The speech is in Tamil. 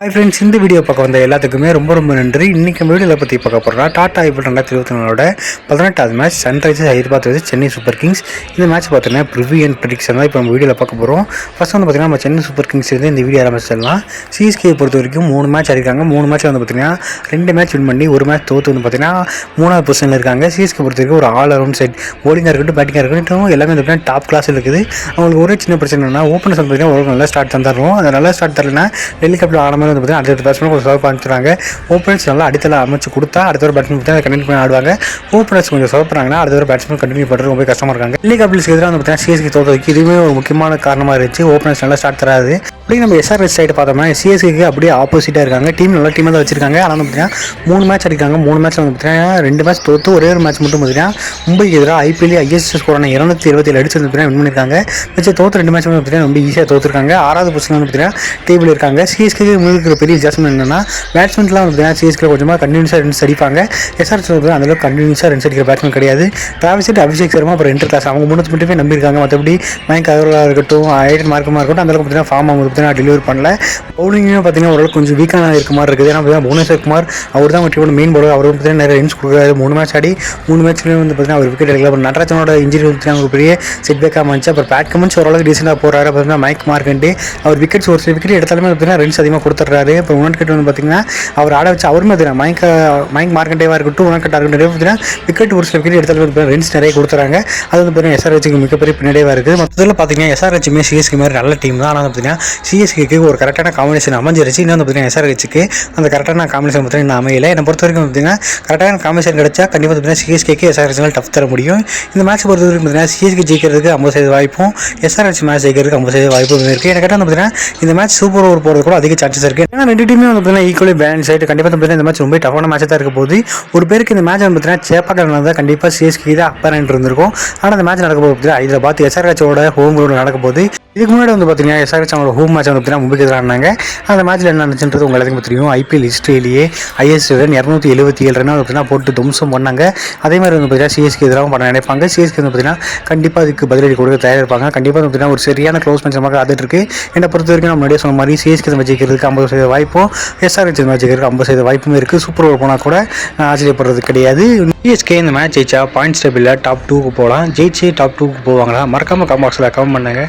ஹாய் ஃப்ரெண்ட்ஸ், இந்த வீடியோ பார்க்க வந்த எல்லாத்துக்குமே ரொம்ப நன்றி. இன்றைக்கி வீடியோவில் பற்றி பார்க்க போகிறோம்னா டாடா ஐபிஎல் 2024 18வது மேட்ச் சன்ரைசர்ஸ் ஹைதராபாத் வச்சு சென்னை சூப்பர் கிங்ஸ். இந்த மேட்ச் பார்த்தீங்கன்னா ப்ரிவ்யூ அண்ட் ப்ரெடிக்ஷன் தான் இப்போ நம்ம வீடியோவில் பார்க்க போகிறோம். ஃபர்ஸ்ட் வந்து பார்த்திங்கன்னா நம்ம சென்னை சூப்பர் கிங்ஸ் இந்த வீடியோ ஆரம்பிச்சிடலாம். சிஎஸ்கே பொறுத்த வரைக்கும் 3 மேட்ச் அடிக்காங்க. 3 மேட்ச் வந்து பார்த்திங்கன்னா 2 மேட்ச் வின் பண்ணி 1 மேட்ச் தோற்று வந்து பார்த்திங்கன்னா 3வது பொசிஷனில் இருக்காங்க. சிஎஸ்கே பொறுத்த வரைக்கும் ஒரு ஆல் அரவுண்ட் சைட் போலிங்காக இருக்கட்டும் பேட்டிங்காக இருக்கட்டும் எல்லாமே வந்து பார்த்திங்கன்னா டாப் கிளாஸில் இருக்குது. அவங்களுக்கு ஒரே சின்ன பிரச்சனை என்னன்னா ஓப்பனர்ஸ் வந்து பார்த்திங்கன்னா ஒரு நல்ல ஸ்டார்ட் தந்துடுறோம். அந்த நல்ல ஸ்டார்ட் தரலைன்னா டெல்லி கேபிட்டல் ஆன மாதிரி வந்து பார்த்திங்கன்னா அடுத்த பேட்ஸ்மேன் கொஞ்சம் சர்வ் பண்ணிட்டுறாங்க. ஓப்பனர்ஸ் நல்லா அடித்தல அமைச்சு கொடுத்தா அடுத்த ஒரு பேட்ஸ்மேன் பார்த்தா கண்டினியூ பண்ணி ஆடுவாங்க. ஓப்பனர்ஸ் கொஞ்சம் சர்வ் பண்ணாங்கன்னா அடுத்த ஒரு பேட்ஸ்மேன் கண்டினியூ பண்ணுறது ரொம்ப கஷ்டமாக இருக்காங்க. டெல்லி கேபிட்டல்ஸ்க்கு எதிராக வந்து பார்த்தீங்கன்னா சிஎஸ்கே தோற்றதுக்கு இதுவுமே ஒரு முக்கியமான காரணமாக இருந்துச்சு. ஓப்பனர்ஸ் நல்லா ஸ்டார்ட் தராது. அப்படி நம்ம எஸ்ஆர்எஸ் சைடு பார்த்தோம்னா சிஎஸ்கேக்கு அப்படியே ஆப்போசிட்டாக இருக்காங்க. டீம் நல்ல டீமாக தான் வச்சிருக்காங்க. ஆனால் வந்து பார்த்தீங்கன்னா 3 மேட்ச் அடிக்காங்க. 3 மேட்ச்சில் வந்து பார்த்தீங்கன்னா 2 மேட்ச் தோற்று ஒரே ஒரு மேட்ச் மட்டும் பார்த்தீங்கன்னா மும்பைக்கு எதிராக ஐபிஎல் ஐஎஸ்எஸ் ஸ்கோரான 277 அடிச்சு வந்து வின் பண்ணியிருக்காங்க. வச்சு தோற்று 2 மேட்ச் வந்து பார்த்தீங்கன்னா ரொம்ப ஈஸியாக தோற்றுருக்காங்க. 6வது பொசிஷன் வந்து பார்த்தீங்கன்னா டேபிள் இருக்காங்க. சிஎஸ்கே இருக்கிற பெரிய அட்ஜஸ்ட்மெண்ட் என்னன்னா பேட்ஸ்மெண்ட்லாம் வந்து சிஎஸ்கே கொஞ்சமாக கண்டினியூஸாக ரன்ஸ் அடிப்பாங்க. எஸ்ஆர்எஸ் வந்து அந்தளவுக்கு கண்டினியூஸாக ரன்ஸ் அடிக்கிற பேட்ஸ்மேன் கிடையாது. டிராவிஸ் ஹெட், அபிஷேக் சர்மா அப்புறம் இன்டர் கிளாஸ் அவங்க 3 மட்டுமே நம்பியிருக்காங்க. மற்றபடி மயங்க் அகர்வாலாக இருக்கட்டும் ஐடன் மார்க்கமாக இருக்கட்டும் அந்தளவுக்கு பார்த்தீங்கன்னா ஃபார்ம் அவங்க பார்த்தீங்கன்னா டெலிவரி பண்ணல. பவுலிங்கும் பார்த்தீங்கன்னா ஓரளவுக்கு கொஞ்சம் வீக்கான இருக்க மாதிரி இருக்குது. ஏன்னா புவனேஸ்வர் குமார் அவர் தான் டீமோட மெயின் பவுலர். அவர் பார்த்தீங்கன்னா நிறைய ரன்ஸ் கொடுக்குறாரு. 3 மேட்ச் ஆடி 3 மேட்ச்லேயும் வந்து பார்த்தீங்கன்னா அவர் விக்கெட் எடுக்கல. அப்புறம் நடராஜனோட இன்ஜுரி வந்து ஒரு பெரிய செட்பேக்காக இருந்துச்சு. அப்புறம் பேட் கமெண்ட்ஸ் ஓரளவுக்கு டீசெண்டாக போகிறாரு. பார்த்தீங்கன்னா மைக் மார்க்கண்டே அவர் விக்கெட்ஸ் ஒரு சில விக்கெட் எடுத்தாலுமே பார்த்தீங்கன்னா ரன்ஸ் அதிகமாக கொடுத்துட்றாரு. இப்போ உனக்கட் வந்து பார்த்தீங்கன்னா அவர் ஆட வச்சு அவருமே பார்த்தீங்கன்னா மைக் மார்க்கண்டேவாக இருக்கட்டும் உனக்கட்டாக இருக்கட்டும் நிறைய பார்த்தீங்கன்னா விக்கெட் ஒரு சில விக்கெட் எடுத்தாலும் ரன்ஸ் நிறைய கொடுத்துறாங்க. அது வந்து பார்த்தீங்கன்னா எஸ்ஆர்ஹெச்சுக்கு மிகப்பெரிய பின்னடைவாக இருக்குது. மொத்தத்தில் பார்த்தீங்கன்னா எஸ்ஆர்ஹெச்சுமே சிஎஸ்கே மாதிரி நல்ல டீம் தான். ஆனால் பார்த்தீங்கன்னா சிஎஸ்கேக்கு ஒரு கரெக்டான காம்பினேஷன் அமைஞ்சிருச்சு. இன்னும் பார்த்தீங்கன்னா எஸ்ஆர்ஹெச்சுக்கு அந்த கரெக்டான காம்பினேஷன் பார்த்தீங்கன்னா அமையலை. என்னை பொறுத்த வரைக்கும் பார்த்தீங்கன்னா கரெக்டான காம்பினேஷன் கிடைச்சா கண்டிப்பாக பார்த்தீங்கன்னா சிஎஸ்கேக்கு எஸ்ஆர்ஹெச் டஃப் தர முடியும். இந்த மேட்ச் பொறுத்த வரைக்கும் பார்த்தீங்கன்னா சிஎஸ்கே ஜெயிக்கிறதுக்கு 50% வாய்ப்பும் எஸ்ஆர்ஹெச் மேட்ச் ஜெயிக்கிறதுக்கு 50% வாய்ப்பும் இருக்குது. எனக்கு கேட்டால் பார்த்தீங்கன்னா இந்த மேட்ச் சூப்பர் ஓவர் போகிறது கூட அதிக சான்சஸ் இருக்குது. ஏன்னா 2 டீமே வந்து பார்த்தீங்கன்னா ஈக்குவலி பேலன்ஸ் ஆகிட்டு கண்டிப்பாக பார்த்தீங்கன்னா இந்த மேட்ச் ரொம்ப டஃபான மேட்ச் தான் இருக்க போகுது. ஒரு பேருக்கு இந்த மேட்ச் வந்து பார்த்தீங்கன்னா சேப்பாக்கில் நடந்தால் கண்டிப்பாக சிஎஸ்கே தான் அப்பரண்ட் இருந்திருக்கும். ஆனால் இந்த மேட்ச் நடக்க போகுது ஹைதராபாத் எஸ்ஆர்ஹெச்சோட ஹோம் கிரவுண்ட் நடக்க போகுது. இதுக்கு முன்னாடி வந்து பார்த்தீங்கன்னா எஸ்ஆர்ஹெச் அவங்களோட ஹோம் மேட்ச் வந்து பார்த்தீங்கன்னா மும்பைக்கு எதிராக ஆனாங்க. அந்த மேட்ச்சில் என்ன நடந்துச்சுன்றது உங்களுக்கு எல்லாத்துக்கும் தெரியும். ஐபிஎல் ஹிஸ்ட்ரியிலேயே ஹையஸ்ட் ரன் 277 ரன் பார்த்தீங்கன்னா போட்டு தும்சம் பண்ணாங்க. அதே மாதிரி வந்து பார்த்தீங்கன்னா சிஎஸ்கே எதிராகவும் பண்ண நினைப்பாங்க. சிஎஸ்கே வந்து பார்த்தீங்கன்னா கண்டிப்பாக அதுக்கு பதிலடி கொடுக்க தயாராக இருப்பாங்க. கண்டிப்பாக வந்து பார்த்தீங்கன்னா ஒரு சரியான க்ளோஸ் மேட்ச் நமக்கு ஆகிட்டு இருக்கு. என்னை பொறுத்த வரைக்கும் நம்ம முன்னாடியே சொன்ன மாதிரி சிஎஸ்கே மேட்ச் ஜெயிக்கிறதுக்கு 50% வாய்ப்பும் எஸ்ஆர்ஹெச் மேட்ச் ஜெயிக்கிறதுக்கு 50% வாய்ப்பும் இருக்குது. சூப்பர் ஓவர் போனால் கூட நான் ஆச்சரியப்படுறது கிடையாது. சிஎஸ்கே இந்த மேட்ச் ஜெயிச்சா பாயிண்ட்ஸ் டேபிளில் டாப் 2க்கு போகலாம். ஜெயிச்சு டாப் 2க்கு போவாங்களா? மறக்காமல் கமெண்ட் பாக்ஸில் கமெண்ட் பண்ணுங்க.